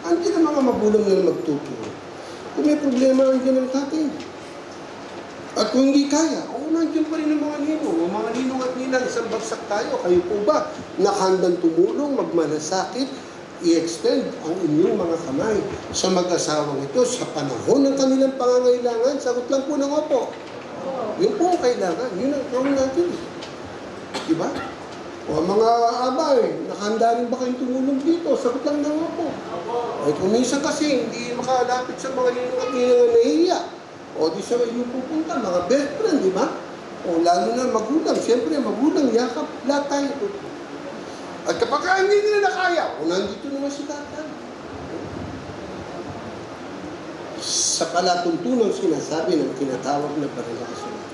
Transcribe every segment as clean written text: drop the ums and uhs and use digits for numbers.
Andiyan ang mga magulang na magtuturo. Kung may problema, andiyan ang tatay. At kung hindi kaya, nandiyan pa rin ang mga ninong. Ang mga ninong at ninang, isang bagsak tayo. Kayo po ba nakahandang tumulong, magmalasakit, i-extend ang inyong mga kamay sa mag-asawang ito sa panahon ng kanilang pangangailangan? Sagot lang po ng opo. Yun po ang kailangan. Yun ang gawin natin. Diba? O mga abay, nakahanda rin ba kayong tumulong dito? Sagot lang ng opo. Ay kung minsan kasi hindi makalapit sa mga ninong at ninang na nahihiya. O di sa iyo pupunta, mga best friend, di ba? O lalo na magulang. Siyempre, magulang, yakap, lahat tayo. At kapag hindi nila nakaya, o nandito naman si tatay. Sa palatuntunang sinasabi ng tinatawag na parilasunod.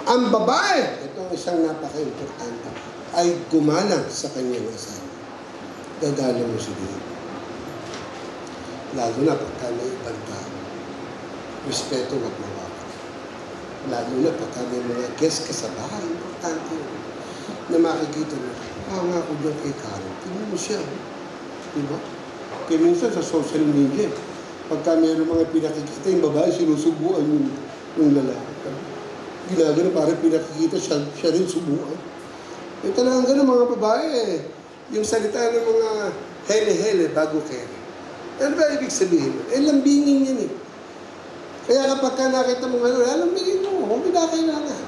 Ang babae, ito ang isang napaka-importante, ay gumalang sa kanyang asawa. Gagalang mo si Diyo. Lalo na pagka may ibang tao. Respeto wag mawawala. Lalo na pagka may mga guest ka sa bahay, importante yun. Na makikita mo, nga ako dyan kay Karen. Tingnan mo siya. Diba? Kaya minsan sa social media, pagka mayroong mga pinakikita yung babae, sinusubuan yung lalaki. Ginagano parang pinakikita siya rin subuan. Eh talagang gano'n mga babae yung salita ng mga hele-hele bago kere. Ano ba ibig sabihin? Lambingin yan eh. Kaya kapag ka nakita mo ngayon, lambingin mo, huwag kailangan.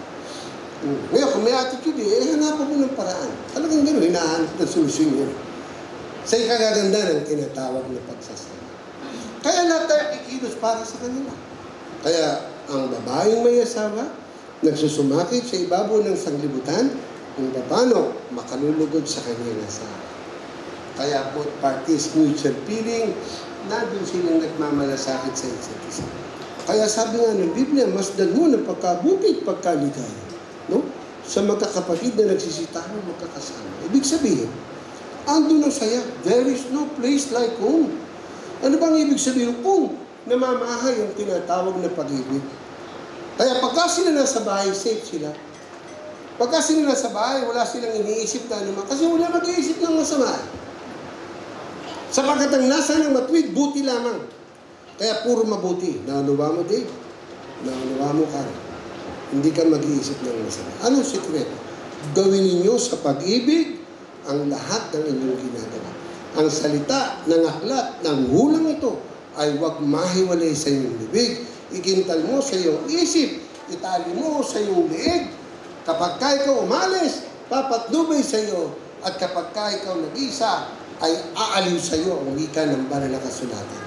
Ngayon, kung may attitude hanapan mo ng paraan. Talagang gano'n, hinahanap ng solusyon yun. Sa ikagaganda ng tinatawag na pagsasama. Kaya lahat tayo kikilos para sa kanila. Kaya ang babaeng may asawa, nagsusumakit sa ibabaw ng sanglibutan, kung paano makalulugod sa kanyang asawa. Kaya both parties mutual feeling, nandun silang nagmamalasakit sa isa't isa. Kaya sabi nga ng Biblia, masdan mo ng pagkabuti at pagkaligaya. No? Sa magkakapatid na nagsisitahan, magkakasama. Ibig sabihin, andun ang saya. There is no place like home. Ano bang ibig sabihin? Kung namamahay ang tinatawag na pag-ibig. Kaya pagka sila nasa bahay, safe sila. Pagka sila nasa bahay, wala silang iniisip na naman. Kasi wala mag-iisip ng masama. Sapagkat ang nasa ng matwid, buti lamang. Kaya puro mabuti. Naunawa mo, Dave. Naunawa mo, Karen. Hindi ka mag-iisip ng masama. Anong sikreto? Gawin ninyo sa pag-ibig ang lahat ng inyong ginagawa. Ang salita ng aklat ng hulang ito ay huwag mahiwalay sa iyong bibig. Igintal mo sa iyong isip. Itali mo sa iyong leeg. Kapag ka ikaw umalis, papatnubay sa iyo. At kapag ka ikaw nag-isa, ay aaliw sa iyo ang wika ng banal na kasulatan.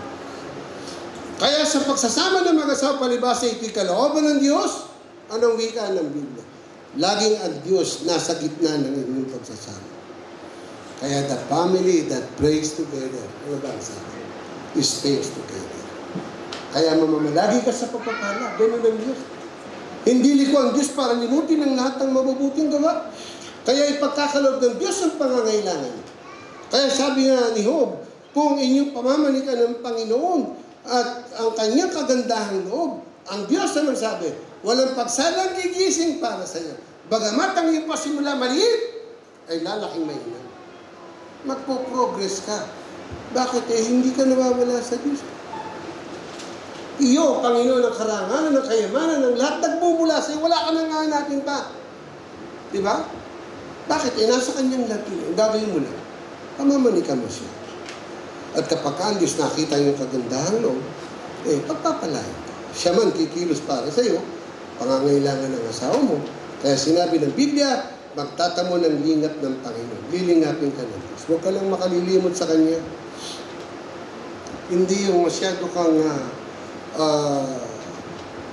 Kaya sa pagsasama ng mag-asawa palibasa ito'y kalooban ng Diyos. Anong wika ng Biblia? Laging ang Diyos nasa gitna ng inyong pagsasama. Kaya the family that prays together, ano ba ang sabi? Stays together. Kaya mamamalagi ka sa pagpapala. Ganun ang Diyos. Hindi liko ang Diyos para limutin ang lahat ng mabubuting gawa. Kaya ipagkakaloob ng Diyos ang pangangailangan. Kaya sabi nga ni Job, kung inyong pamamanikan ng Panginoon at ang kanyang kagandahang loob, ang Diyos ang sabi, walang pagsalang gigising para sa iyo. Bagamat ang iyong pasimula maliit, ay lalaking mainam. Magpo-progress ka. Bakit? Hindi ka nawawala sa Diyos. Iyo, Panginoon, ng karangalan, ng kayamanan, ng lahat nagbubula sa iyo, wala ka nang natin pa. Diba? Bakit? Nasa kanyang lahat yun. Ang gagawin mo lang, pamamanikan mo siya. At kapag ang Diyos nakita yung kagandahang loob, pagpapalain ka. Siya man kikilos para sa iyo, pangangailangan ng asawa mo. Kaya sinabi ng Biblia, magtatamo ng lingap ng Panginoon. Lilingapin ka ng Diyos. Huwag ka lang makalilimot sa Kanya. Hindi yung masyado kang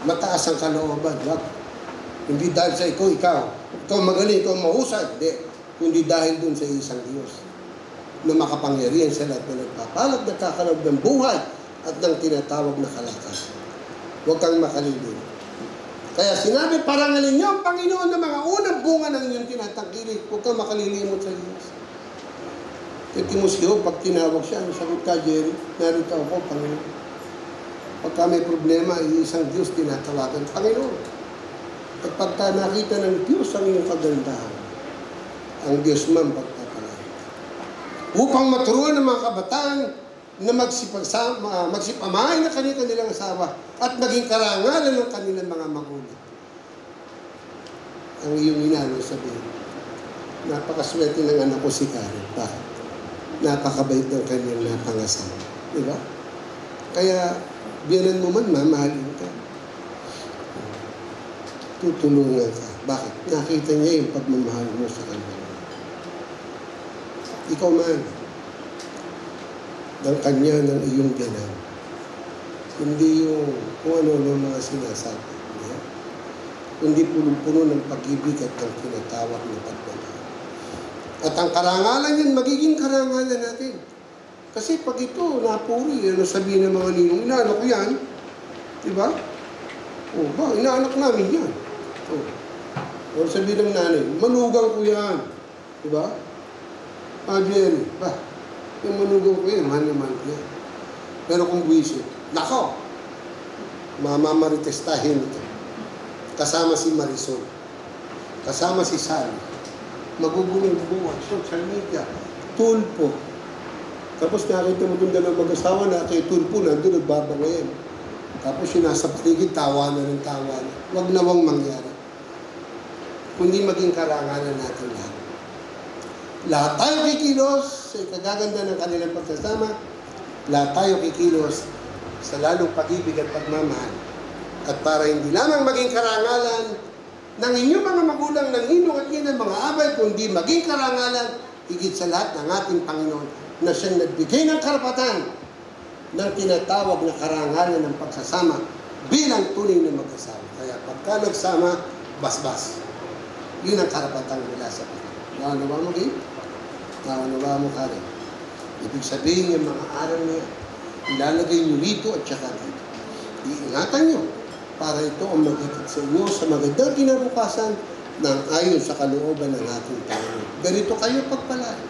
mataas ang kalooban. Wag. Hindi dahil sa ikaw. Ikaw magaling, ikaw mahusay. Hindi. Kundi dahil dun sa isang Diyos na makapangyarihan sa lahat na nagpapalag, nagkakaloob ng buhay at ng tinatawag na kalakasan. Huwag kang makalilimot. Kaya sinabi, parangalin niyo ang Panginoon ng mga unang bunga ng inyong tinatangkilik. Huwag kang makalilimot sa Diyos. Kaya Timoteo, pag tinawag siya, sagot ka, Jerry, narito ako, Panginoon. Pagka may problema, isang Diyos tinatawagan, Panginoon. At pagka nakita ng Diyos ang iyong kagandahan, ang Diyos man pagpapalain. Upang maturuan ng mga kabataan na magsipamahay ng kanilang asawa at maging karangalan ng kanilang mga magulang. Ang iyong inano sabihin, napakaswerte ng anak ko si Karen. Bakit? Napakabait ng kanyang napangasawa. Di ba? Kaya, biyanan mo man, mamahalin ka. Tutulungan ka. Bakit? Nakita niya yung pagmamahal mo sa kanya. Ikaw man, ng kanya, ng iyong biyanan. Hindi yung kung ano-ano mga sinasabi. Yeah? Kundi punong-puno ng pag-ibig at ng tinatawag na pagmamahal. At ang karangalan yan, magiging karangalan natin. Kasi pag ito, napuri, ano sabihin ng mga ninong, inaanak ko yan. Diba? O ba, inaanak namin yan. O sabihin ng nanay, manugang ko yan. Diba? Jerry, ba, yung manugang ko yan, mahal naman ko yan. Pero kung buwisit, nako, mamamaritestahin ito. Kasama si Marisol. Kasama si Sally. Magugulong buwan, social media, tulpo. Tapos nakita mo itong dalawang mag-asawa na kay tulpo, nandun nagbabangayan. Tapos yung nasa paligid, tawa na ng tawa na. Huwag nawang mangyari. Kundi maging karangalan natin lahat. Lahat tayo kikilos sa ikagaganda ng kanilang pagsasama. Lahat tayo kikilos sa lalong pag-ibig at pagmamahal. At para hindi lamang maging karangalan ng inyong mga magulang, ng ninong at ninang mga abay, kundi maging karangalan, higit sa lahat ng ating Panginoon na siyang nagbigay ng karapatan ng tinatawag na karangalan ng pagsasama bilang tunay na mag-asawa. Kaya pagka nagsama, basbas. Yun ang karapatan nila sa Panginoon. Nakanawa mo, Gabe? Nakanawa mo, Karen? Ibig sabihin yung mga aral niya, ilalagay nyo rito at saka dito. Iingatan nyo para ito ang magigit sa inyo sa magandang kinabukasan ng ayon sa kalooban ng ating Panginoon. Ganito kayo pagpalain.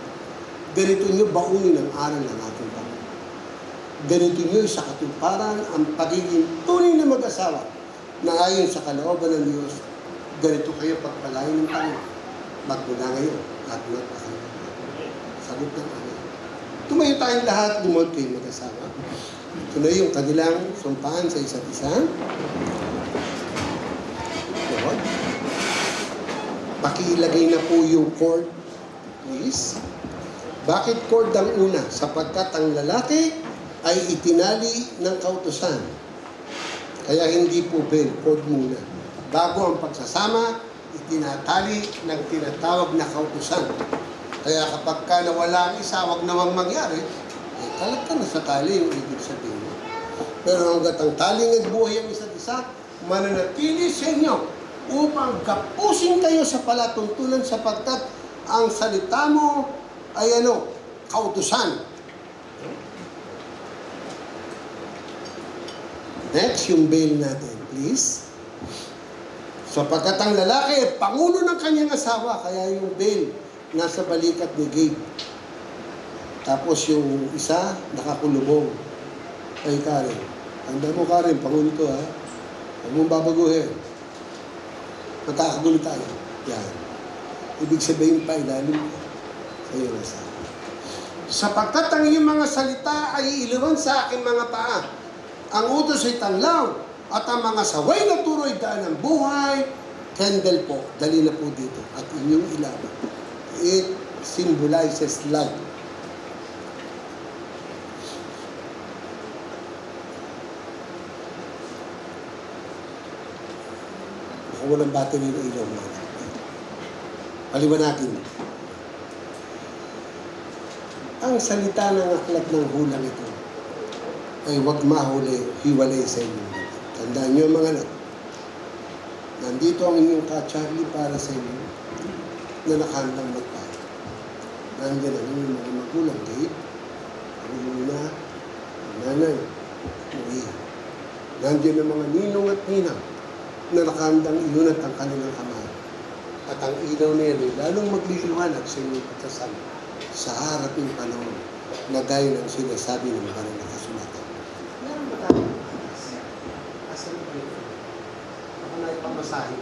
Ganito nyo baunin ang aral ng ating Panginoon. Ganito nyo sa katuparan ang pagiging tunay na mag-asawa na ayon sa kalooban ng Diyos. Ganito kayo pagpalain ng Panginoon. Magmula ngayon at magpakain. Sagot ng amin. Tumayo tayong lahat, lumod kayo mag-asawa. Ito na yung kanilang sumpaan sa isa't isa. Lord. Pakiilagay na po yung cord, please. Bakit cord ang una? Sapagkat ang lalaki ay itinali ng kautusan. Kaya hindi po bell, cord muna. Bago ang pagsasama, itinatali ng tinatawag na kautusan. Kaya kapag ka nawala ang isa, wag namang mangyari, kalat ka na sa tali yung ibig sabihin. Pero hanggat ang taling at buhay ang isa't isa, mananatili sa inyo upang kapusin kayo sa palatuntunan sapagkat ang salita mo ay kautusan. Next, yung bail natin, please. Sapagkat ang lalaki ay pangulo ng kanyang asawa, kaya yung bail nasa balikat ni Gabe. Tapos yung isa, nakakulubong. Ay, Karen. Tanda mo, Karen, pangulo to, ha? Huwag mong babaguhin. Magkakagulo tayo. Yan. Ibig sabihin pa, ilalim ko. Sa'yo na sa akin. Sapagkat ang iyong mga salita ay iliwan sa aking mga paa. Ang utos ay tanglaw. At ang mga saway na turo ay daan ng buhay. Candle po. Dali na po dito. At inyong ilaban. It symbolizes light. Walang battery ng ilaw mga anak. Paliwanagin. Ang salita ng aklat ng hulang ito ay huwag mahuli, hiwalay sa inyo. Tandaan nyo mga anak. Nandito ang inyong ka-Charlie para sa inyo na nakahandang magpahal. Nandiyan ang inyong mga magulang, Gabe, ang inyong na, nanay, Maria. Nandiyan ang mga ninong at ninang na nakahandang ilunat ang kanilang kamay. At ang ilaw na yan ay lalong magliliwanag sa inyong pagkasama sa harap ng panahon na gaya ng sinasabi ng banal na kasulatan. Meron ba tayo? Asa na ba ito? Ako na ipamasahin.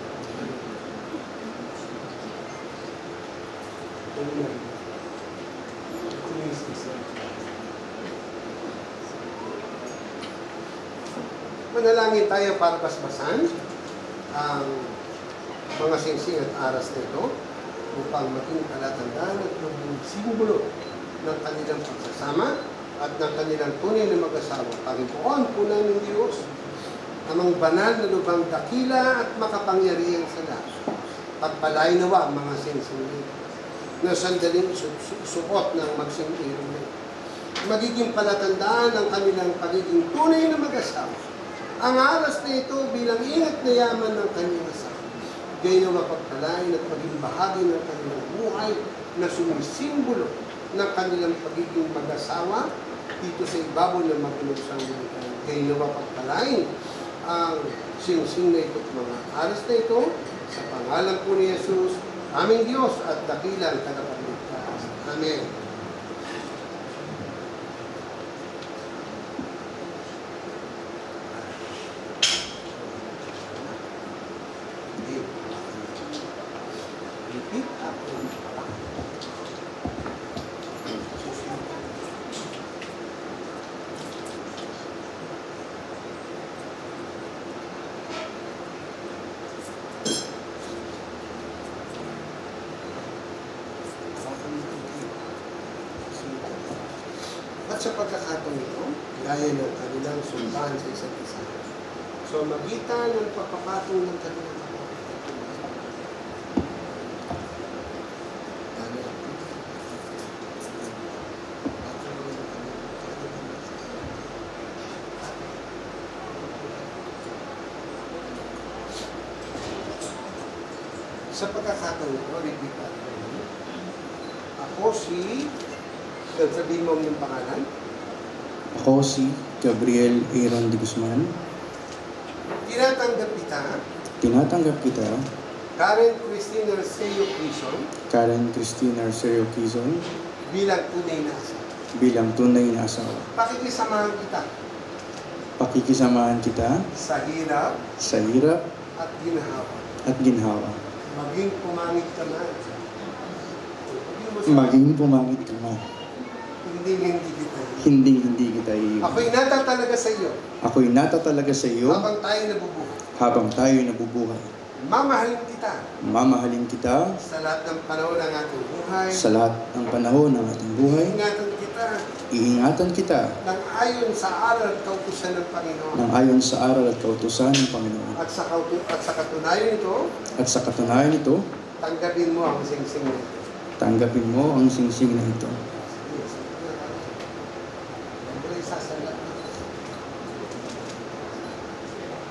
Manalangin tayo para basbasan ang mga singsing at aras na ito upang maging palatandaan at maging simbolo ng kanilang pagsasama at ng kanilang tunay na mag-asawa. Panginoon po namin Diyos, amang banal na lubang dakila at makapangyarihan sa lahat. Pagpalain nawa ang mga singsing nito na sandaling suot ng magsingiron nito. Magiging palatandaan ng kanilang pagiging tunay na mag-asawa. Ang aras na ito bilang ingat na yaman ng kanyang asawa. Gayon na mapagpalain at maging bahagi ng kanilang buhay na sumisimbolo ng kanilang pagiging mag-asawa dito sa ibabaw ng magulusang lupa. Gayon na mapagpalain ang singsing na ito at mga aras na ito sa pangalan po ni Jesus, aming Diyos at dakilang tagapagligtas. Amen. Repeat after me. At sa pagkakataon ito, gaya ng kanilang sultahan sa isa't isa. So, magitan ng pagpapatong ng kanilang kapatid. Sa pagkakataon ito, repeat after me. Ako si... Sabihin mo yung pangalan. Ako si Gabriel Aaron de Guzman. Tinatanggap kita, Karen Christine Arceo Quezon, Karen Christine Arceo Quezon, bilang tunay na asawa. bilang tunay na asawa. Pakikisamahan kita Pakikisamahan kita sa hirap sa hirap at ginhawa. at ginhawa. Maging pumangit ka man. Maging pumangit ka man. Hindi kita. Hindi kita iiwan. Ako'y natatalaga sa iyo Ako'y natatalaga sa iyo habang tayo nabubuhay. habang tayo nabubuhay. Mamahalin kita Mamahalin kita sa lahat ng panahon ng ating buhay. sa lahat ng panahon ng ating buhay. Ingatan kita Iingatan kita ng ayon sa aral at kautusan ng Panginoon. ng ayon sa aral at kautusan ng Panginoon. At sa katunayan ito, At sa katunayan nito, tanggapin mo ang singsing na ito. tanggapin mo ang singsing na ito.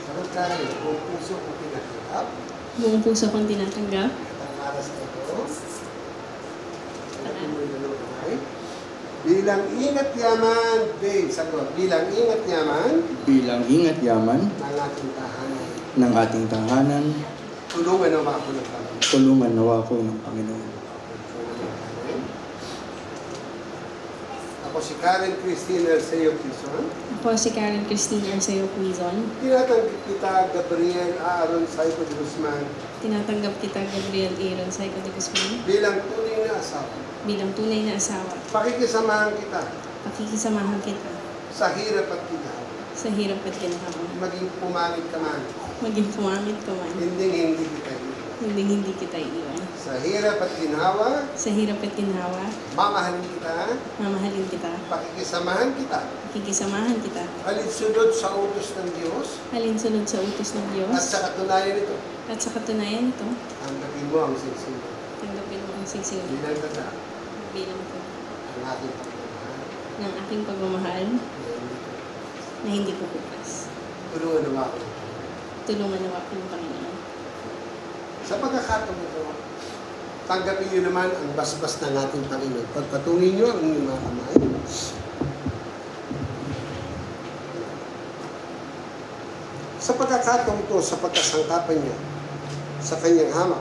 Sagot tayo, kung puso kong pinatanggap, Buong puso kong tinatanggap. ang aras na ito, tanggapin mo yung dalawang kamay. Bilang ingat yaman, Dave, sagot, bilang ingat yaman Bilang ingat yaman ng ating tahanan. ng ating tahanan, Tulungan naman ako ng Panginoon. tulungan nawa ko ng Panginoon. Ako si Karen Christine Arceo Quezon. Ako si Karen Christine Arceo Quezon. Tinatanggap kita, Gabriel Aaron Saico de Guzman, Tinatanggap kita, Gabriel Aaron Saico de Guzman, bilang tunay na asawa. bilang tunay na asawa. Pakikisamahan kita Pakikisamahan kita sa hirap at ginhawa. sa hirap at ginhawa. Maging pumangit ka man, Maging pumangit ka man, hindi kita iiwan. hindi kita iiwan. Sa hirap at ginhawa, Sa hirap at ginhawa, mamahalin kita, mamahalin kita. pakikisamahan kita, Pakikisamahan kita. alinsunod sa utos ng Diyos, Alinsunod sa utos ng Diyos. at sa katunayan nito, At sa katunayan nito, tanggapin mo ang singsing tanggapin mo ang singsing bilang tanda bilang ko ng ating pagmamahal. ng aking pagmamahal na hindi ko bukas. Tulungan naman ako. Tulungan nawa ko ng Panginoon. Sa pagkakataon ito, tanggapin niyo naman ang basbas ng ating Panginoon. Pagpatuloy niyo ang inyong mga kamay. Sa pagkakataon ito, sa pagkasangkapan niya, sa kanyang hamak,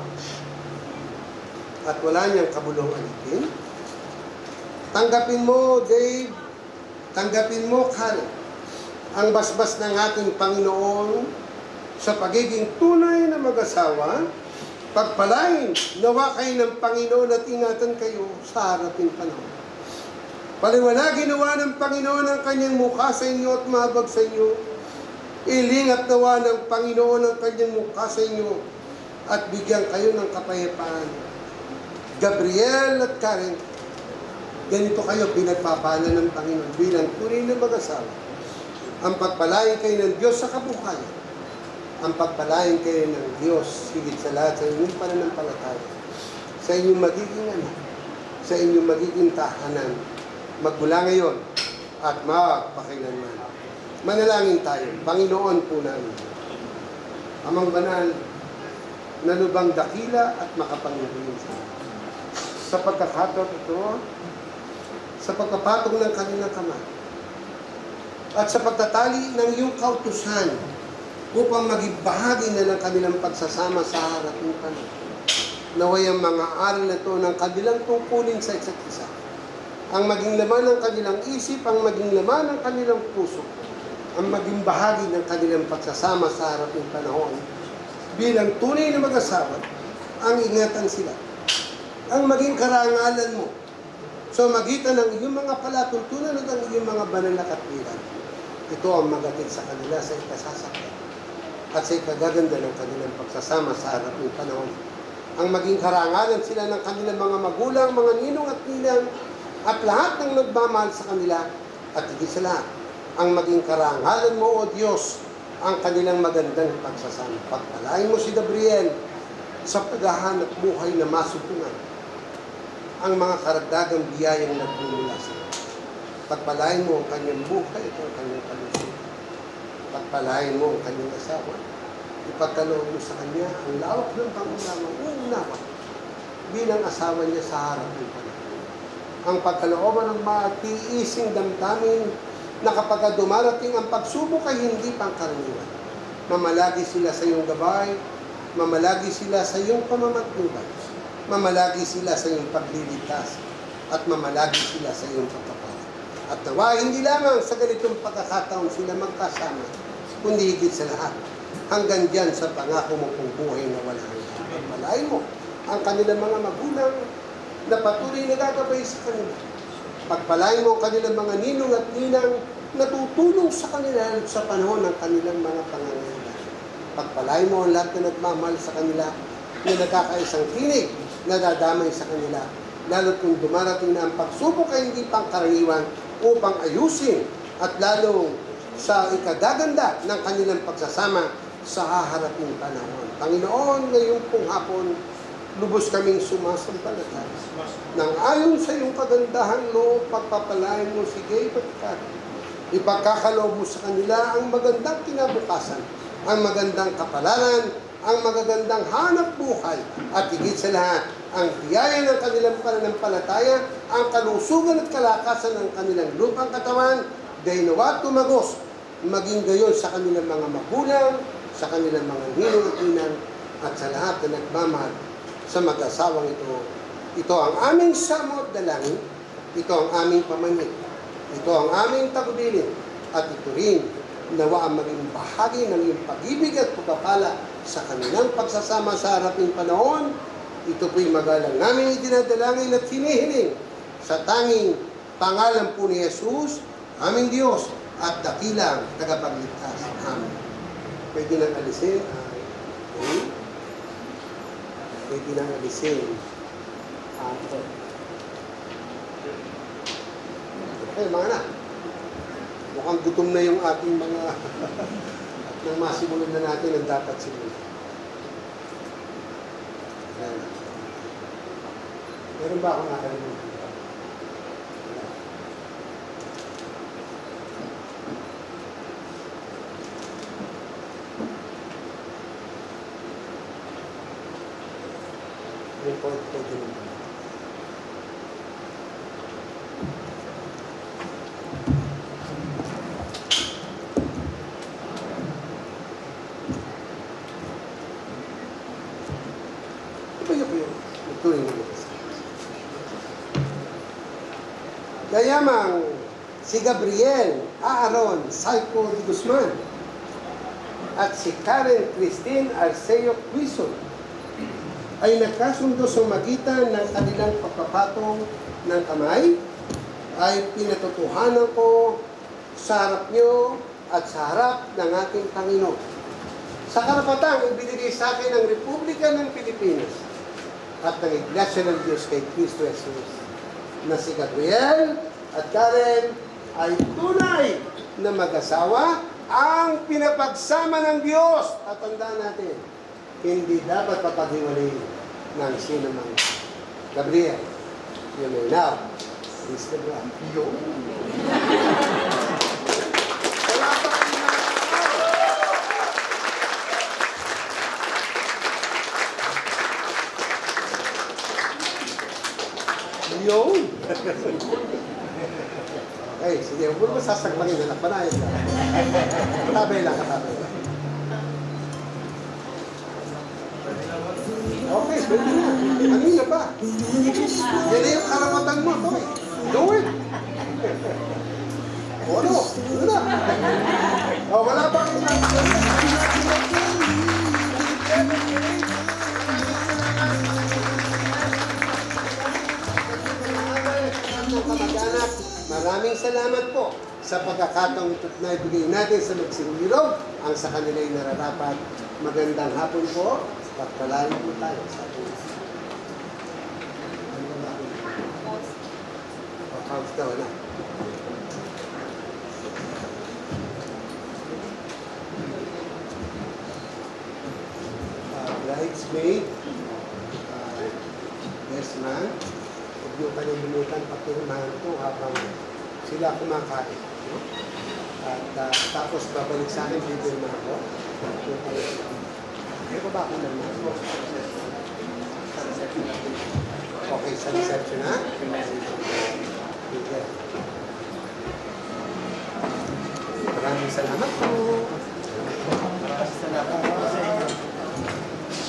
at wala niyang kabulong alipin, tanggapin mo, Dave, tanggapin mo, Karen, ang basbas ng ating Panginoon sa pagiging tunay na mag-asawa. Pagpalain, nawa kayo ng Panginoon at ingatan kayo sa haraping panahon. Paliwanagin nawa ng Panginoon ang kanyang mukha sa inyo at mahabag sa inyo. Ilingap nawa ng Panginoon ang kanyang mukha sa inyo at bigyan kayo ng kapayapaan. Gabriel at Karen, ganito kayo pinagpapala ng Panginoon bilang tunay na mag-asawa. Ang pagpalain kayo ng Diyos sa kabuhayan. Ang pagpalain kayo ng Diyos higit sa lahat sa inyong pananampalataya. Sa inyong magiging anak, sa inyong magiging tahanan, magmula ngayon at magpakailanman. Manalangin tayo. Panginoon po namin, Amang banal, na lubang dakila at makapangyarihan sa pagkakataon ito, sa pagkapatong ng kanilang kamay, at sa pagtatali ng iyong kautusan upang maging bahagi na ng kanilang pagsasama sa harap ng Panginoon. Naway ang mga aral na ito ng kanilang tungkulin sa isa't isa. Ang maging laman ng kanilang isip, ang maging laman ng kanilang puso, ang maging bahagi ng kanilang pagsasama sa harap ng panahon. Bilang tunay na mag-asawa, ang ingatan sila. Ang maging karangalan mo sa magitan ng iyong mga palatuntunan at ang iyong mga banal na katwiran. Ito ang magatid sa kanila sa ikasasakyan at sa ikagaganda ng kanilang pagsasama sa harap ng panahon. Ang maging karangalan sila ng kanilang mga magulang, mga ninong at ninang, at lahat ng nagmamahal sa kanila, at higit sa lahat, ang maging karangalan mo, O Diyos, ang kanilang magandang pagsasama. Pagpalain mo si Gabriel sa paghahanap buhay na masutungan ang mga karagdagang biyayang nagmumula sa iyo. Pagpalain mo ang kanyang buhay at ang kanyang kalusugan. Pagpalain mo ang kanyang asawa. Ipagkaloob mo sa kanya ang lawak ng pangunawang uunawa bilang asawa niya sa harap ng Panginoon. Ang pagkalooban ng matiising damdamin na kapag dumarating ang pagsubok ay hindi pangkaraniwan. Mamalagi sila sa iyong gabay, mamalagi sila sa iyong pamamatnubay, mamalagi sila sa iyong pagliligtas, at mamalagi sila sa iyong pagkapalit. At nawa, hindi lamang sa ganitong pagkakataon sila magkasama, kundi higit sa lahat, hanggang diyan sa pangako mo kung buhay na wala hanggan. Pagpalain mo ang kanilang mga magulang na patuloy na gagabay sa kanila. Pagpalain mo ang kanilang mga ninong at ninang na tutulong sa kanila sa panahon ng kanilang mga pangangailangan. Pagpalain mo ang lahat na nagmamahal sa kanila na nagkakaisang tinig na dadamay sa kanila, lalo kung dumarating na ang pagsubok ay hindi pangkaraniwan upang ayusin at lalong sa ikagaganda ng kanilang pagsasama sa haharaping panahon. Panginoon, ngayon pong hapon, lubos kaming sumasampalataya nang ayon sa iyong kagandahan loob, pagpapalain mo si Gabe at Karen. Ipagkakaloob mo sa kanila ang magandang kinabukasan, ang magandang kapalaran, ang magagandang hanap buhay, at higit sa lahat, ang biyaya ng kanilang pananampalataya, ang kalusugan at kalakasan ng kanilang lupang katawan, gaynawa tumagos, maging gayon sa kanilang mga magulang, sa kanilang mga ninong at ninang, at sa lahat na nagmamahal sa mag-asawang ito. Ito ang aming samot dalangin, ito ang aming pamanhid, ito ang aming tagubilin, at ito rin nawa ang maging bahagi ng iyong pag-ibig at pagpapala sa kanilang pagsasama sa haraping panahon. Ito po'y magalang namin idinadalangin at hinihiling sa tanging pangalan po ni Jesus, aming Diyos at dakilang tagapagligtas. Amen. Pwede nang alisin. Okay. Pwede nang alisin. Okay, mga anak. Mukhang gutom na yung ating mga at nang masimulan na natin ang dapat simulan. Meron ba akong nakalimutan? Wala. Report ko din. Gayamang si Gabriel Aaron Saico de Guzman at si Karen Christine Arceo Quizon ay nagkasundo sa magitan ng kanilang pagpapatong ng kamay, ay pinatotohanan ko sa harap nyo at sa harap ng ating Panginoon. Sa karapatang ibinigay sa akin ng Republika ng Pilipinas at ng Iglesia ng Diyos kay Cristo Jesus, na si Gabriel at Karen ay tunay na mag-asawa, ang pinapagsama ng Diyos. At tandaan natin, hindi dapat papaghiwalayin ng sino man. Gabriel, you may now kiss the bride. Wala pa kayong Yun! Okay, sige. Huwag mo sasagpangin na nakpanayan ka. Katabay lang, katabay lang. Okay, pwede na. Kanina pa. Yan na yung karapatan mo. Okay. Do it! O ano? Ano na? O, wala pa kayo na. Kamag-anak, maraming salamat po sa pagkakataong ito na ibigay natin sa magsilirog ang sa kanila'y nararapat. Magandang hapon po, pagpalain po tayo sa ating accounts daw na. Bridesmaid, best man, huwag niyo kalilimutan pagpirmahan ito habang sila kumakain. No? At tapos babalik sa akin, pipirma ako. May ba ako naman? Okay, sa reception ha? Okay. Maraming salamat po.